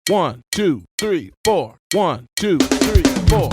1, 2, 3, 4. 1, 2, 3, 4.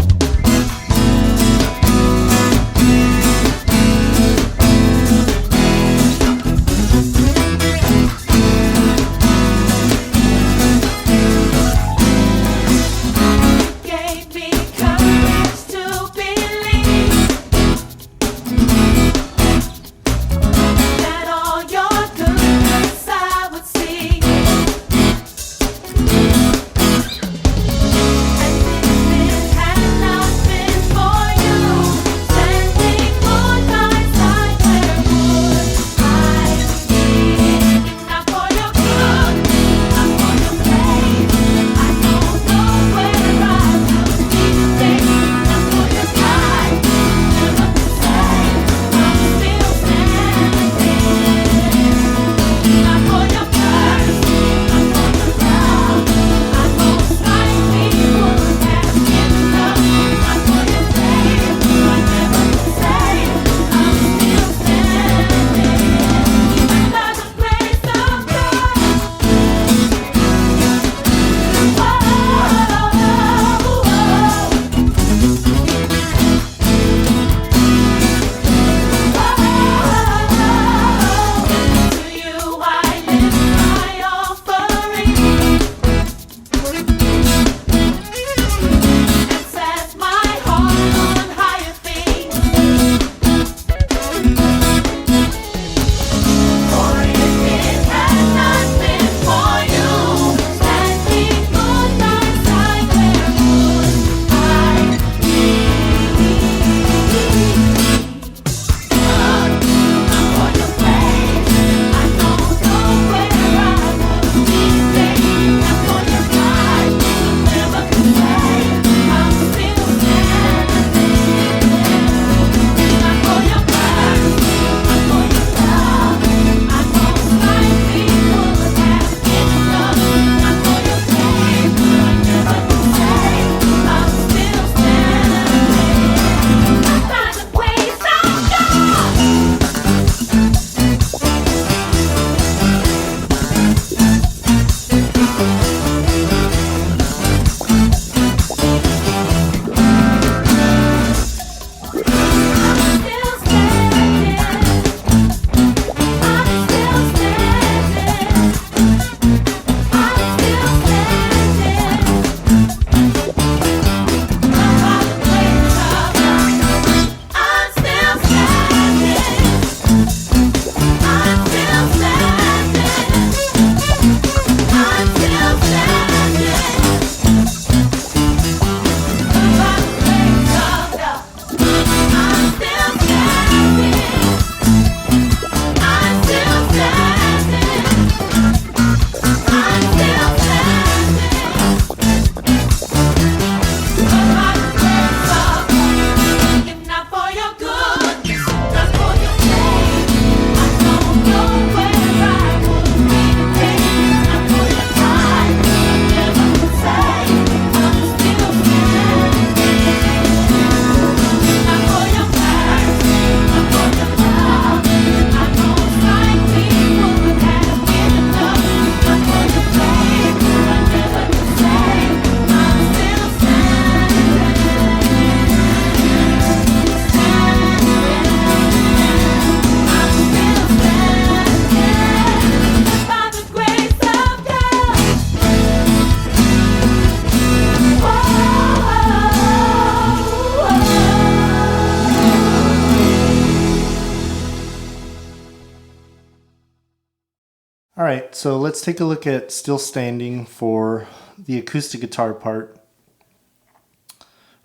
All right, so let's take a look at Still Standing for the acoustic guitar part.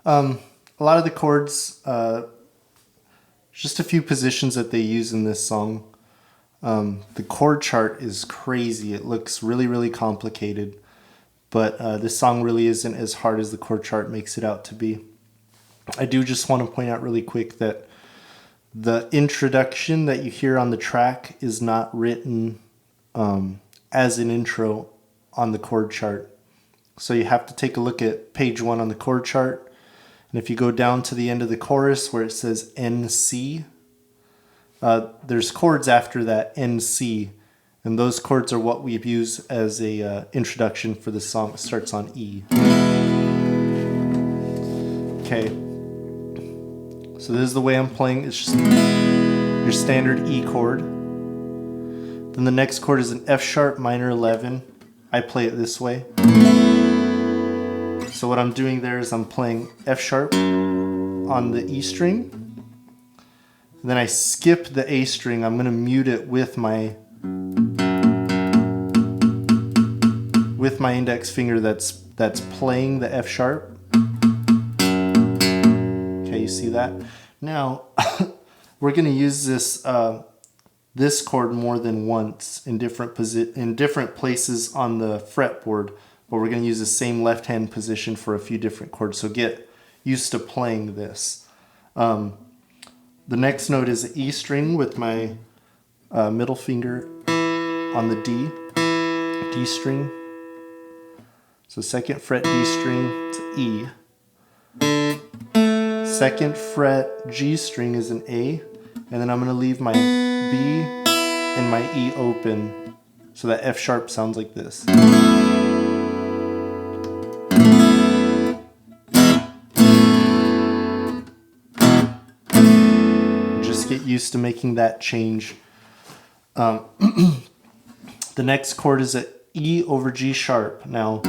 A lot of the chords, just a few positions that they use in this song. The chord chart is crazy. It looks really, really complicated, but this song really isn't as hard as the chord chart makes it out to be. I do just want to point out really quick that the introduction that you hear on the track is not written as an intro on the chord chart. So you have to take a look at page 1 on the chord chart. And if you go down to the end of the chorus where it says NC, there's chords after that NC. And those chords are what we've used as a introduction for the song. It starts on E. Okay. So this is the way I'm playing. It's just your standard E chord. Then the next chord is an F sharp minor 11. I play it this way. So what I'm doing there is I'm playing F sharp on the E string. And then I skip the A string. I'm going to mute it with my index finger that's playing the F sharp. Okay, you see that? Now we're going to use this chord more than once in different places on the fretboard, but we're going to use the same left hand position for a few different chords. So get used to playing this. The next note is the E string with my middle finger on the D string. So second fret D string to E. Second fret G string is an A, and then I'm going to leave my B and my E open so that F sharp sounds like this. Just get used to making that change. The next chord is a E over G sharp. Now,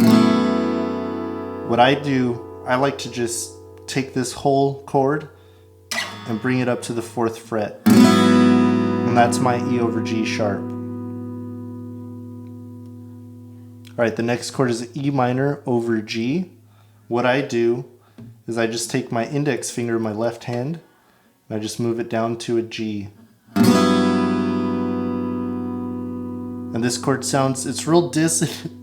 what I do, I like to just take this whole chord and bring it up to the 4th fret. And that's my E over G sharp. Alright, the next chord is E minor over G. What I do is I just take my index finger in my left hand and I just move it down to a G. And this chord sounds, it's real dissonant,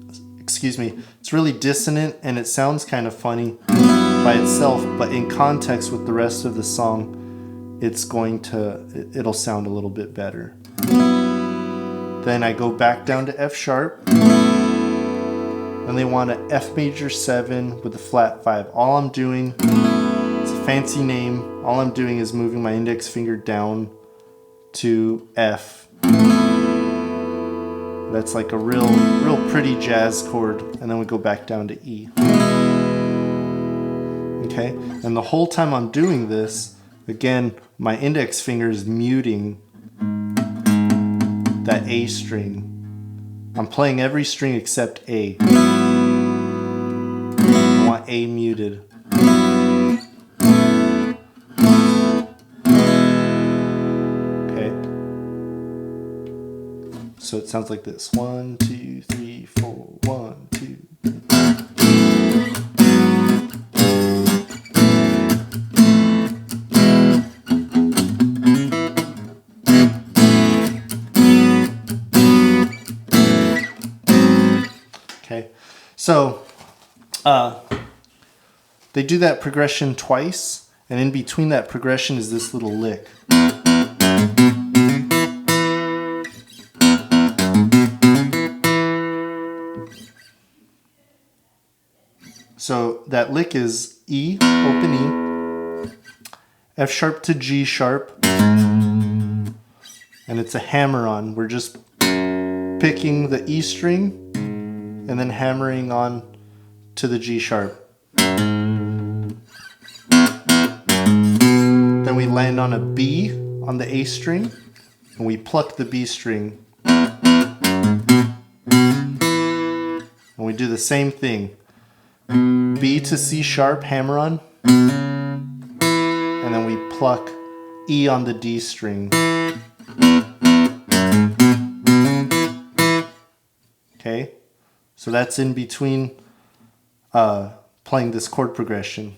excuse me, it's really dissonant and it sounds kind of funny by itself, but in context with the rest of the song, it'll sound a little bit better. Then I go back down to F sharp, and they want an F major 7 with a flat 5. All I'm doing, it's a fancy name, all I'm doing is moving my index finger down to F. That's like a real pretty jazz chord, and then we go back down to E. Okay, and the whole time I'm doing this, again, my index finger is muting that A string. I'm playing every string except A. I want A muted. Okay. So it sounds like this. 1, 2, 3, 4, 1, 2, 3. Okay, so they do that progression twice, and in between that progression is this little lick. So that lick is E, open E, F sharp to G sharp, and it's a hammer-on. We're just picking the E string and then hammering on to the G sharp. Then we land on a B on the A string, and we pluck the B string. And we do the same thing. B to C sharp, hammer on, and then we pluck E on the D string. Okay, so that's in between playing this chord progression.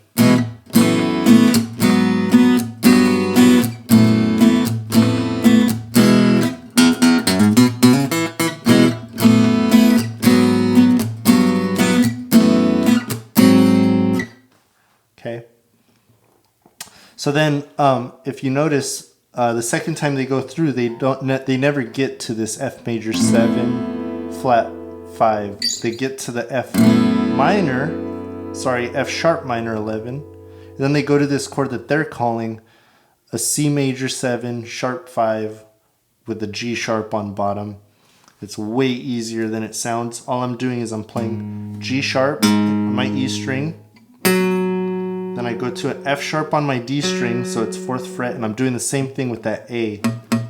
Okay. So then, if you notice, the second time they go through, they never get to this F major 7 flat 5. They get to the F sharp minor 11. And then they go to this chord that they're calling a C major 7 sharp 5 with a G sharp on bottom. It's way easier than it sounds. All I'm doing is I'm playing G sharp on my E string. Then I go to an F sharp on my D string, so it's 4th fret, and I'm doing the same thing with that A.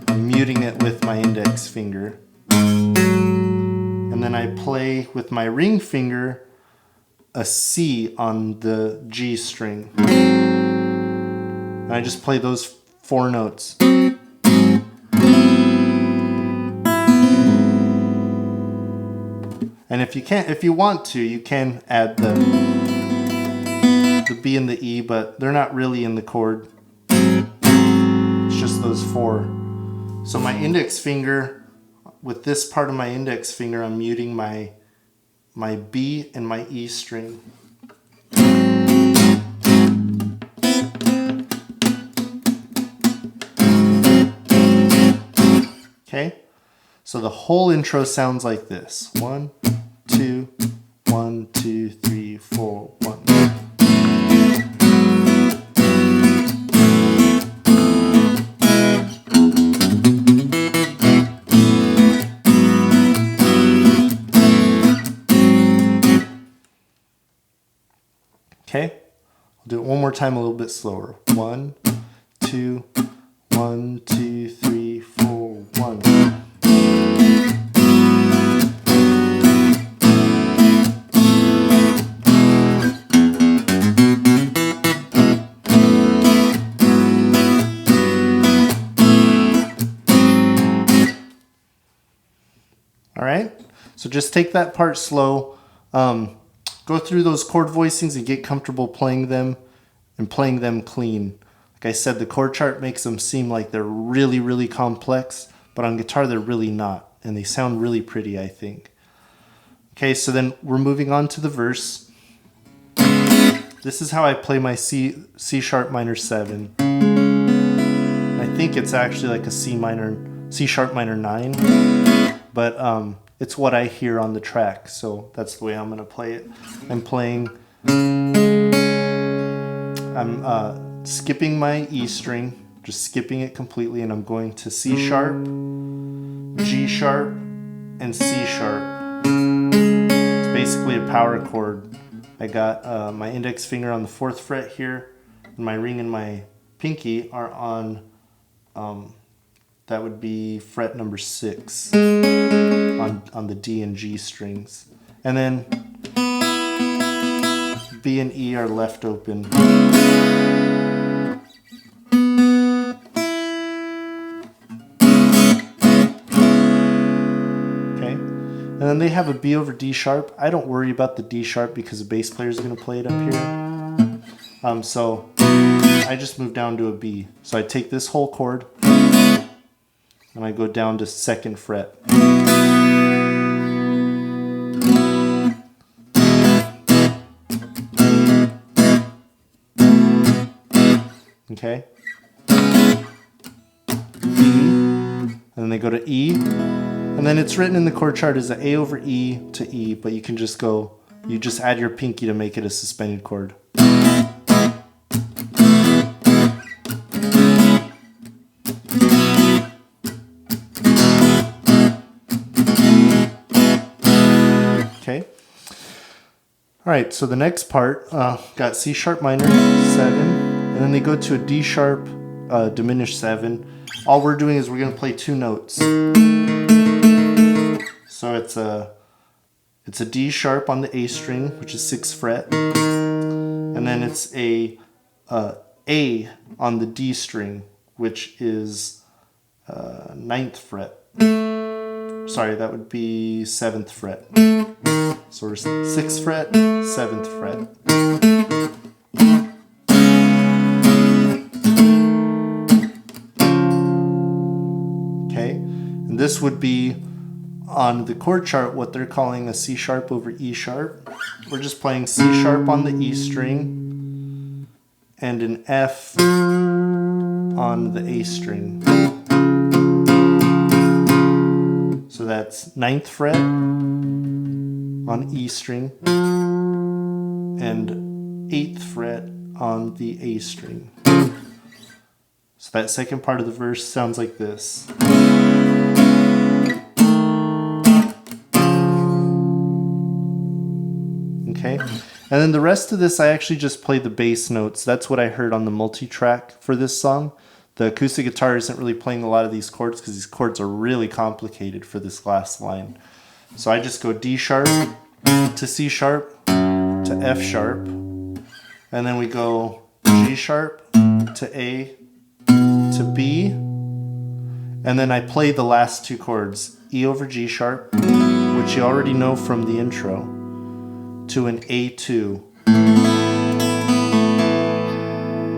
I'm muting it with my index finger. And then I play with my ring finger a C on the G string. And I just play those 4 notes. And if you want to, you can add the B and the E, but they're not really in the chord. It's just those 4. So my index finger, with this part of my index finger, I'm muting my B and my E string. Okay, so the whole intro sounds like this. 1, 2, 1, 2, 3, 4, 1. Okay, I'll do it one more time a little bit slower. 1, 2, 1, 2, 3, 4, 1. All right, so just take that part slow. Go through those chord voicings and get comfortable playing them and playing them clean. Like I said, the chord chart makes them seem like they're really, really complex, but on guitar they're really not, and they sound really pretty, I think. Okay, so then we're moving on to the verse. This is how I play my C sharp minor 7. I think it's actually like a C sharp minor 9, but it's what I hear on the track, so that's the way I'm going to play it. I'm skipping my E string, just skipping it completely, and I'm going to C sharp, G sharp, and C sharp. It's basically a power chord. I got my index finger on the 4th fret here, and my ring and my pinky are on, that would be fret number 6. On the D and G strings. And then B and E are left open. Okay. And then they have a B over D sharp. I don't worry about the D sharp because the bass player is going to play it up here. So I just move down to a B. So I take this whole chord and I go down to 2nd fret. Okay, B, and then they go to E, and then it's written in the chord chart as A over E to E, but you can just you just add your pinky to make it a suspended chord. Okay, all right, so the next part, got C sharp minor 7. And then they go to a D sharp diminished 7. All we're doing is we're going to play 2 notes. So it's a D sharp on the A string, which is 6th fret, and then it's a on the D string, which is 9th fret. Sorry, that would be 7th fret. So we're 6th fret, 7th fret. This would be on the chord chart what they're calling a C sharp over E sharp. We're just playing C sharp on the E string and an F on the A string. So that's 9th fret on E string and 8th fret on the A string. So that second part of the verse sounds like this. And then the rest of this, I actually just play the bass notes. That's what I heard on the multi-track for this song. The acoustic guitar isn't really playing a lot of these chords because these chords are really complicated for this last line. So I just go D sharp to C sharp to F sharp. And then we go G sharp to A to B. And then I play the last two chords, E over G sharp, which you already know from the intro, to an A2.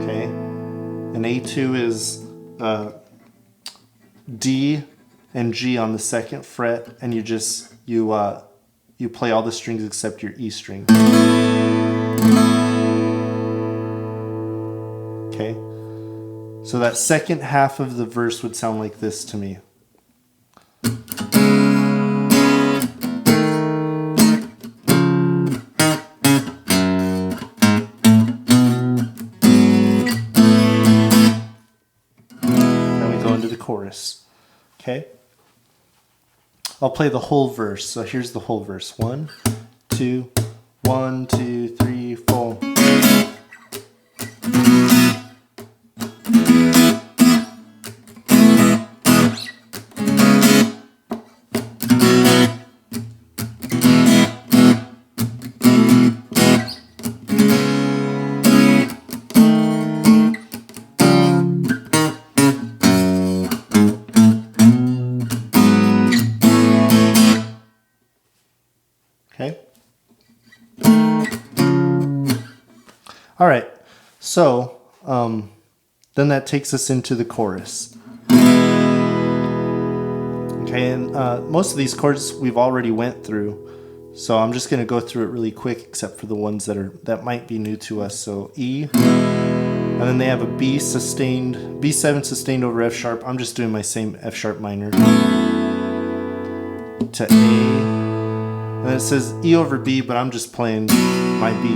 Okay? An A2 is D and G on the second fret, and you play all the strings except your E string. Okay? So that second half of the verse would sound like this to me. Then we go into the chorus. Okay? I'll play the whole verse. So here's the whole verse. 1, 2, 1, 2, 3, 4. Okay. All right. So then that takes us into the chorus. Okay, and most of these chords we've already went through, so I'm just going to go through it really quick, except for the ones that might be new to us. So E, and then they have a B7 sustained over F sharp. I'm just doing my same F sharp minor to A. And then it says E over B, but I'm just playing my B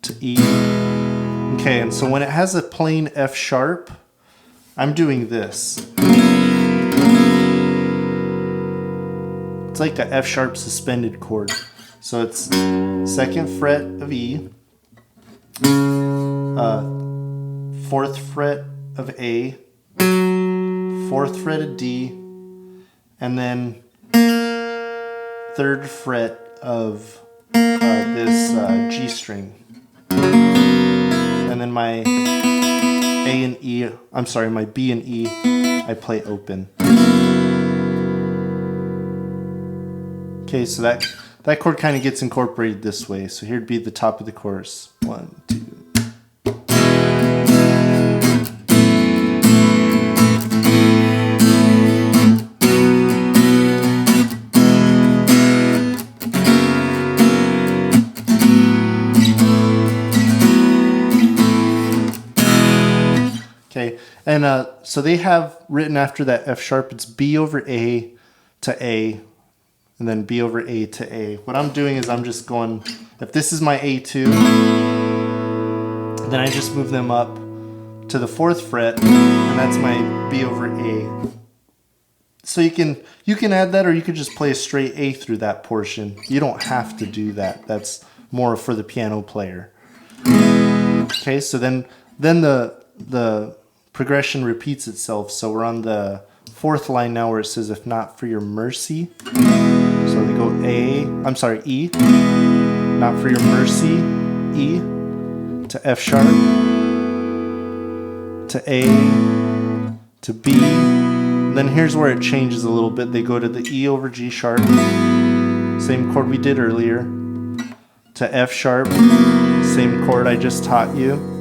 to E. Okay, and so when it has a plain F sharp, I'm doing this. It's like a F sharp suspended chord. So it's second fret of E, fourth fret of A, fourth fret of D, and then third fret of this G string. And then my A and E, my B and E, I play open. Okay, so that chord kind of gets incorporated this way. So here'd be the top of the chorus. 1, 2. Okay, and so they have written after that F sharp, it's B over A to A, and then B over A to A. What I'm doing is I'm just going, if this is my A2, then I just move them up to the fourth fret, and that's my B over A. So you can add that, or you could just play a straight A through that portion. You don't have to do that. That's more for the piano player. Okay, so then the progression repeats itself. So we're on the fourth line now where it says, if not for your mercy. So they go E, not for your mercy, E, to F sharp, to A, to B. And then here's where it changes a little bit. They go to the E over G sharp, same chord we did earlier, to F sharp, same chord I just taught you.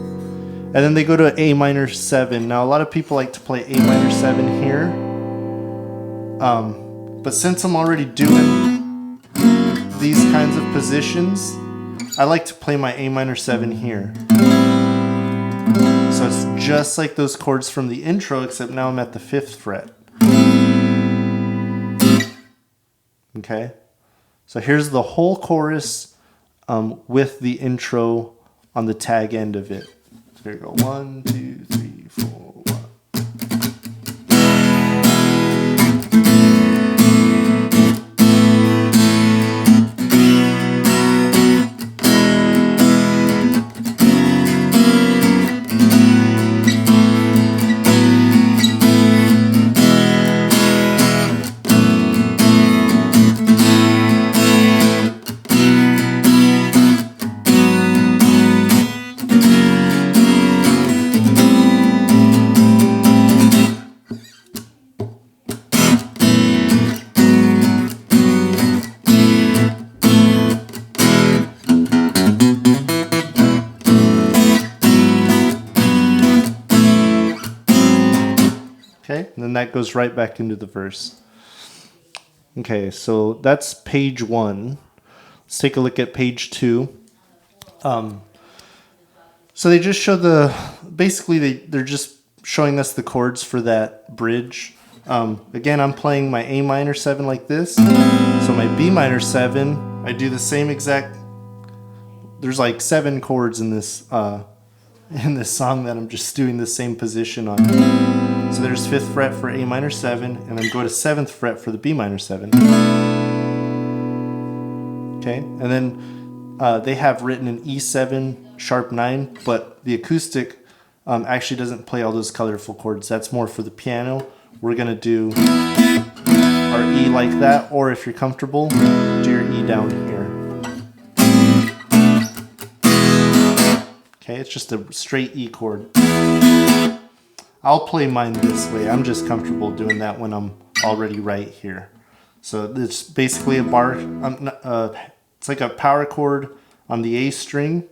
And then they go to A minor 7. Now a lot of people like to play A minor 7 here. But since I'm already doing these kinds of positions, I like to play my A minor 7 here. So it's just like those chords from the intro, except now I'm at the 5th fret. Okay? So here's the whole chorus with the intro on the tag end of it. So here we go. 1, 2, 3, 4, 1. that goes right back into the verse. Okay, so that's page 1. Let's take a look at page 2. So they just show they're just showing us the chords for that bridge. Again, I'm playing my A minor 7 like this. So my B minor 7, I do the same exact, there's like 7 chords in this song that I'm just doing the same position on. So there's 5th fret for A minor 7, and then go to 7th fret for the B minor 7. Okay, and then they have written an E7 sharp 9, but the acoustic actually doesn't play all those colorful chords. That's more for the piano. We're gonna do our E like that, or if you're comfortable, do your E down here. Okay, it's just a straight E chord. I'll play mine this way. I'm just comfortable doing that when I'm already right here. So it's basically a bar. It's like a power chord on the A string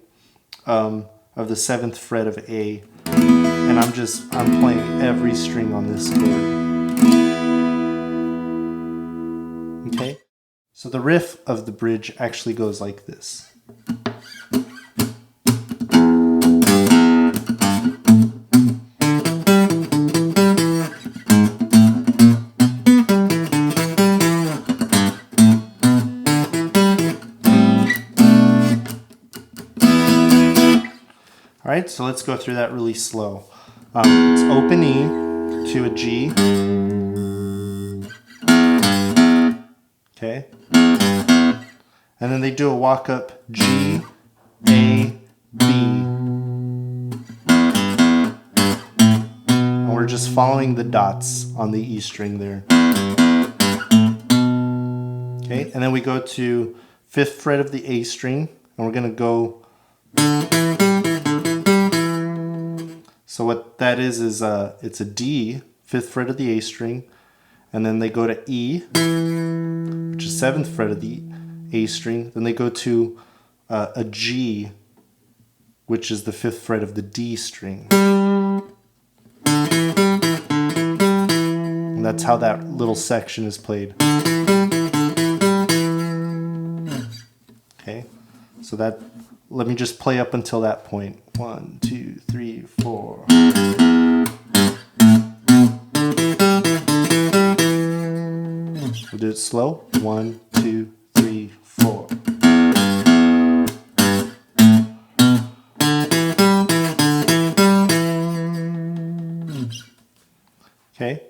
of the 7th fret of A, and I'm playing every string on this chord. Okay, so the riff of the bridge actually goes like this. Alright, so let's go through that really slow. It's open E to a G. Okay. And then they do a walk up G, A, B. And we're just following the dots on the E string there. Okay, and then we go to 5th fret of the A string, and we're going to go. So what that is it's a D, 5th fret of the A string, and then they go to E, which is 7th fret of the A string. Then they go to a G, which is the 5th fret of the D string. And that's how that little section is played. Okay, so let me just play up until that point. 1, 2, 3, 4. We'll do it slow. 1, 2, 3, 4. Okay.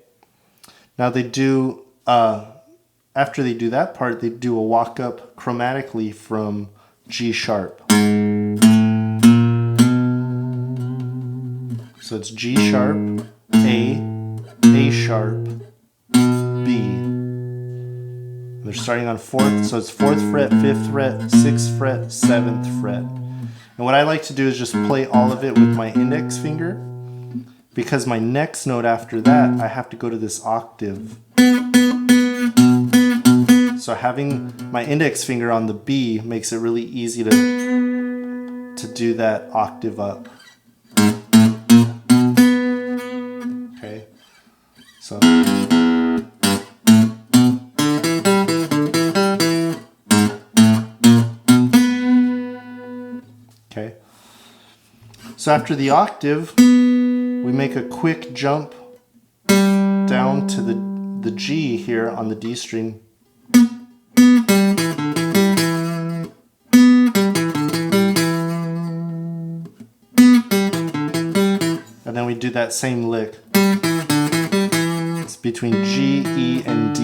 Now they do, after they do that part, they do a walk up chromatically from G sharp. So it's G sharp, A sharp, B. They're starting on 4th, so it's 4th fret, 5th fret, 6th fret, 7th fret. And what I like to do is just play all of it with my index finger, because my next note after that, I have to go to this octave. So having my index finger on the B makes it really easy to do that octave up. Okay, so. Okay, so after the octave, we make a quick jump down to the G here on the D string. And then we do that same lick. It's between G, E, and D.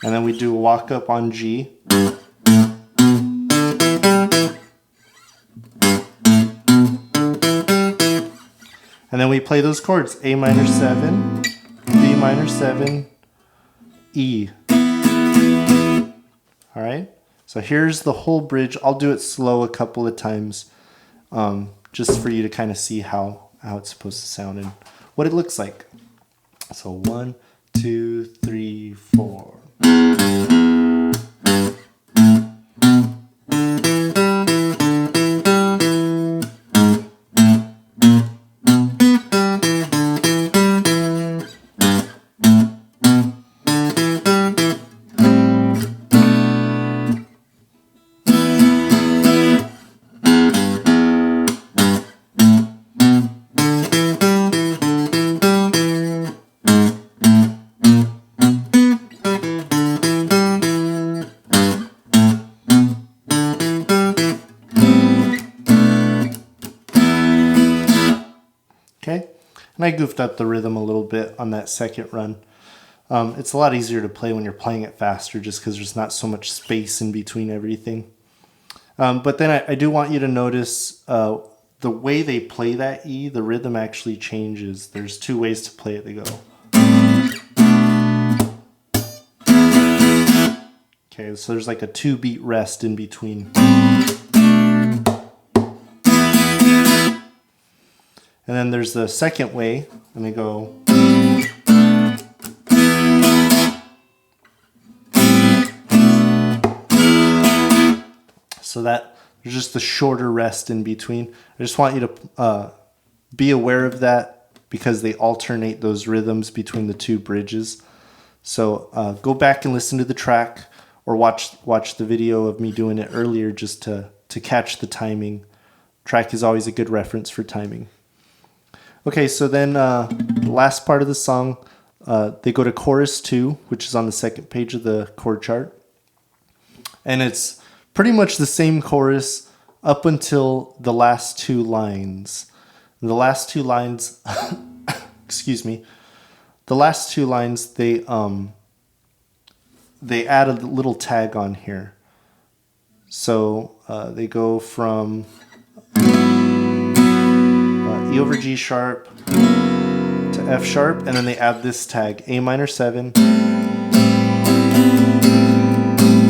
And then we do a walk up on G. And then we play those chords, A minor 7, B minor 7, E. All right, so here's the whole bridge. I'll do it slow a couple of times, just for you to kind of see how it's supposed to sound and what it looks like. So 1, 2, 3, 4. I goofed up the rhythm a little bit on that second run. It's a lot easier to play when you're playing it faster just because there's not so much space in between everything. But then I do want you to notice the way they play that E, the rhythm actually changes. There's two ways to play it. They go. Okay, so there's like a 2-beat rest in between. And then there's the second way, and they go. So that there's just a shorter rest in between. I just want you to be aware of that because they alternate those rhythms between the two bridges. So go back and listen to the track or watch the video of me doing it earlier just to catch the timing. Track is always a good reference for timing. Okay, so then the last part of the song, they go to chorus 2, which is on the second page of the chord chart. And it's pretty much the same chorus up until the last 2 lines. And the last 2 lines, excuse me, the last 2 lines, they add a little tag on here. So they go from E over G sharp to F sharp, and then they add this tag, A minor 7,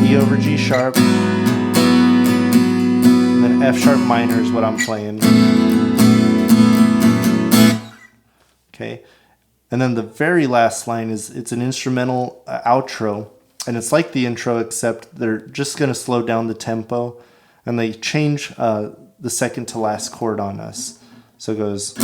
E over G sharp, and then F sharp minor is what I'm playing. Okay, and then the very last line it's an instrumental outro, and it's like the intro except they're just going to slow down the tempo, and they change the second to last chord on us. So it goes.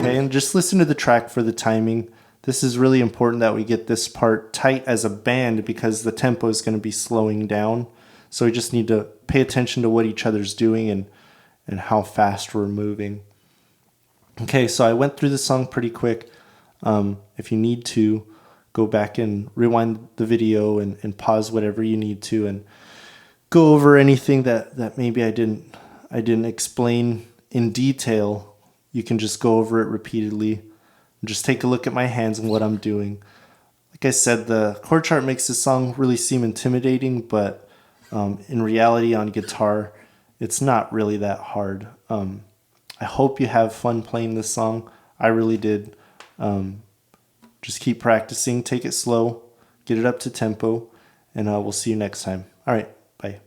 Okay, and just listen to the track for the timing. This is really important that we get this part tight as a band because the tempo is going to be slowing down. So we just need to pay attention to what each other's doing and how fast we're moving. Okay, so I went through the song pretty quick. If you need to, go back and rewind the video and pause whatever you need to and go over anything that maybe I didn't explain in detail. You can just go over it repeatedly and just take a look at my hands and what I'm doing. Like I said, the chord chart makes this song really seem intimidating, but in reality on guitar, it's not really that hard. I hope you have fun playing this song. I really did. Just keep practicing, take it slow, get it up to tempo, and we'll see you next time. All right, bye.